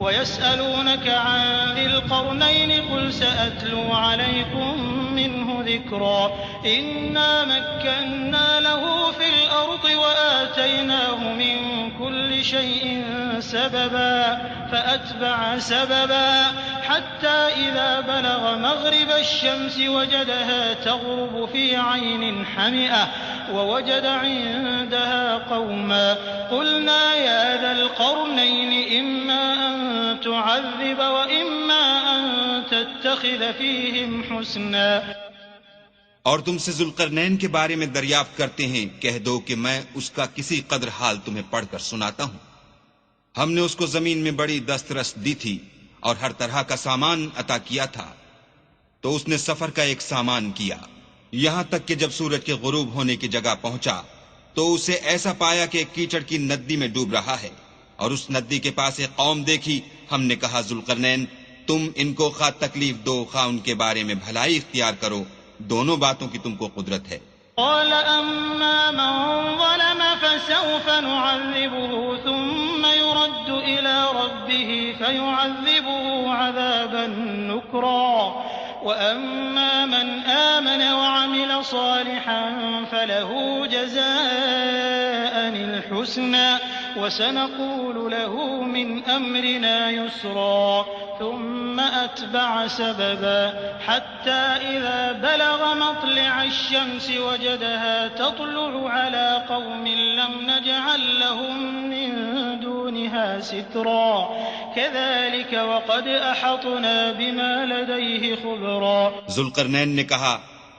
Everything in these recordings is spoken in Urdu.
وَيَسْأَلُونَكَ عَنْ ذِي الْقَرْنَيْنِ قُلْ سَأَتْلُو عَلَيْكُمْ مِنْهُ ذِكْرًا إِنَّا مَكَّنَّا لَهُ فِي الْأَرْضِ وَآتَيْنَاهُ مِنْ كُلِّ شَيْءٍ سَبَبًا فَأَتْبَعَ سَبَبًا حَتَّى إِذَا بَلَغَ مَغْرِبَ الشَّمْسِ وَجَدَهَا تَغْرُبُ فِي عَيْنٍ حَمِئَةٍ وَوَجَدَ عِندَهَا قَوْمًا قُلْنَا يَا ذَا الْقَرْنَيْنِ إِمَّا أَن تعذب وإما أن تتخذ فيهم حسنا. اور تم سے ذوالقرنین کے بارے میں دریافت کرتے ہیں، کہہ دو کہ میں اس کا کسی قدر حال تمہیں پڑھ کر سناتا ہوں. ہم نے اس کو زمین میں بڑی دسترس دی تھی اور ہر طرح کا سامان عطا کیا تھا، تو اس نے سفر کا ایک سامان کیا، یہاں تک کہ جب سورج کے غروب ہونے کی جگہ پہنچا تو اسے ایسا پایا کہ ایک کیچڑ کی ندی میں ڈوب رہا ہے، اور اس ندی کے پاس ایک قوم دیکھی. ہم نے کہا ذوالقرنین تم ان کو خواہ تکلیف دو خواہ ان کے بارے میں بھلائی اختیار کرو، دونوں باتوں کی تم کو قدرت ہے. قال أما من ظلم فسوف نعذبه ثم يرد إلى ربه فيعذبه عذابا نكرا وأما من آمن وعمل صالحا فله جزاء الحسنى وسنقول له من أمرنا يسرا ثم أتبع سببا حتى إذا بلغ مطلع الشمس وجدها تطلع على قوم لم نجعل لهم من دونها سترا كذلك وقد أحطنا بما لديه خبرا. ذوالقرنین نے کہا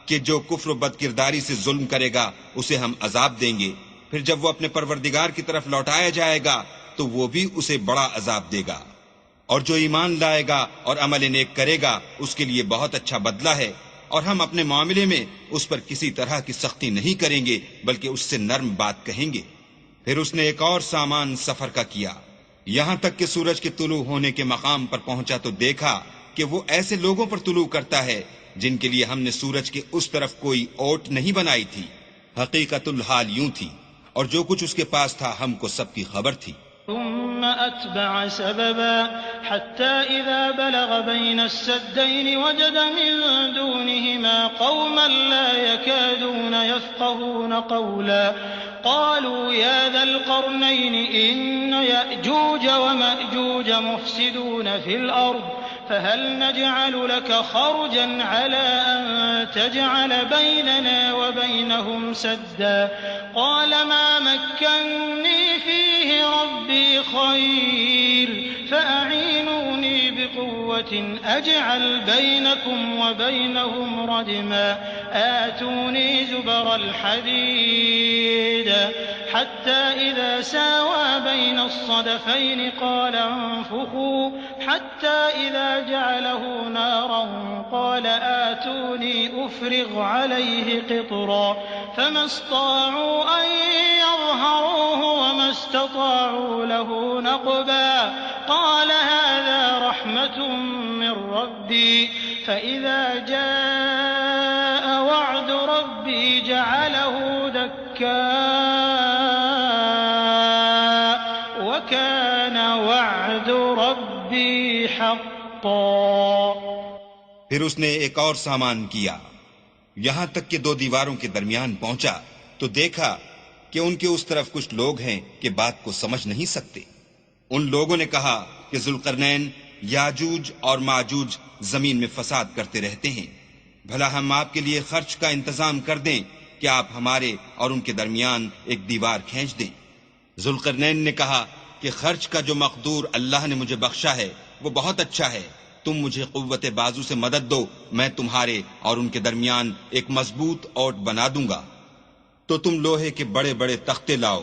کہ جو کفر و بد کرداری سے ظلم کرے گا اسے ہم عذاب دیں گے، پھر جب وہ اپنے پروردگار کی طرف لوٹایا جائے گا تو وہ بھی اسے بڑا عذاب دے گا، اور جو ایمان لائے گا اور عمل نیک کرے گا اس کے لیے بہت اچھا بدلہ ہے، اور ہم اپنے معاملے میں اس پر کسی طرح کی سختی نہیں کریں گے بلکہ اس سے نرم بات کہیں گے. پھر اس نے ایک اور سامان سفر کا کیا، یہاں تک کہ سورج کے طلوع ہونے کے مقام پر پہنچا تو دیکھا کہ وہ ایسے لوگوں پر طلوع کرتا ہے جن کے لیے ہم نے سورج کے اس طرف کوئی اوٹ نہیں بنائی تھی. حقیقت الحال یوں تھی، اور جو کچھ اس کے پاس تھا ہم کو سب کی خبر تھی. ثم أتبع سببا حتى إذا بلغ بين السدين وجد من دونهما قوما لا يكادون يفقهون قولا قالوا يا ذا القرنين إن يأجوج ومأجوج مفسدون في الأرض فهل نجعل لك خرجا على أن تجعل بيننا وبينهم سدا قال ما مكني فيه ربي خير فأعينوني بقوة أجعل بينكم وبينهم ردما آتوني زبر الحديد حتى إذا ساوى بين الصدفين قال انفخوا حتى إذا جعله نارا قال آتوني أفرغ عليه قطرا فما استطاعوا أن يظهروه وما استطاعوا له نقبا قال هذا رحمة من ربي فإذا جاء وعد ربي جعله دكا وكان وعد ربي حقا. پھر اس نے ایک اور سامان کیا، یہاں تک کہ دو دیواروں کے درمیان پہنچا تو دیکھا کہ ان کے اس طرف کچھ لوگ ہیں کہ بات کو سمجھ نہیں سکتے. ان لوگوں نے کہا کہ ذوالقرنین یاجوج اور ماجوج زمین میں فساد کرتے رہتے ہیں، بھلا ہم آپ کے لیے خرچ کا انتظام کر دیں کہ آپ ہمارے اور ان کے درمیان ایک دیوار کھینچ دیں. ذوالقرنین نے کہا کہ خرچ کا جو مقدور اللہ نے مجھے بخشا ہے وہ بہت اچھا ہے، تم مجھے قوت بازو سے مدد دو، میں تمہارے اور ان کے درمیان ایک مضبوط اوٹ بنا دوں گا. تو تم لوہے کے بڑے بڑے تختے لاؤ.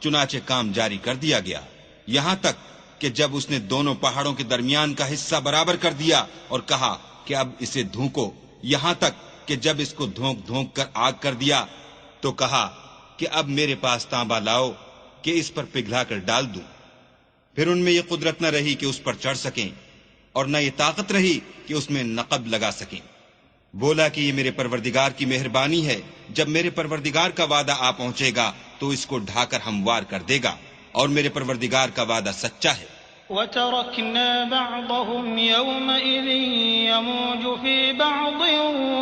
چنانچہ کام جاری کر دیا گیا، یہاں تک کہ جب اس نے دونوں پہاڑوں کے درمیان کا حصہ برابر کر دیا اور کہا کہ اب اسے دھونکو، یہاں تک کہ جب اس کو دھونک دھونک کر آگ کر دیا تو کہا کہ اب میرے پاس تانبا لاؤ کہ اس پر پگھلا کر ڈال دوں. پھر ان میں یہ قدرت نہ رہی کہ اس پر چڑھ سکیں اور نہ یہ طاقت رہی کہ اس میں نقب لگا سکیں. بولا کہ یہ میرے پروردگار کی مہربانی ہے، جب میرے پروردگار کا وعدہ آ پہنچے گا تو اس کو ڈھا کر ہموار کر دے گا، اور میرے پروردگار کا وعدہ سچا ہے. وتركنا بعضهم يومئذ يموج في بعض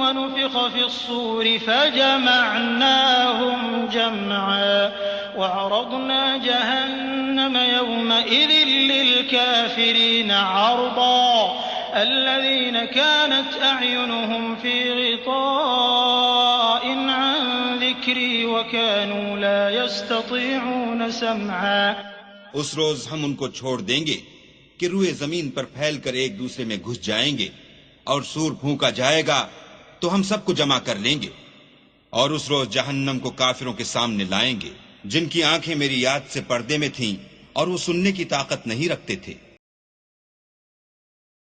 ونفخ في الصور فجمعناهم جمعا وعرضنا جهنم يومئذ للكافرين عرضا الذين كانت أعينهم في غطاء عن ذكري وكانوا لا يستطيعون سمعا. اس روز ہم ان کو چھوڑ دیں گے کہ روئے زمین پر پھیل کر ایک دوسرے میں گھس جائیں گے اور سور پھونکا جائے گا تو ہم سب کو جمع کر لیں گے اور اس روز جہنم کو کافروں کے سامنے لائیں گے جن کی آنکھیں میری یاد سے پردے میں تھیں اور وہ سننے کی طاقت نہیں رکھتے تھے.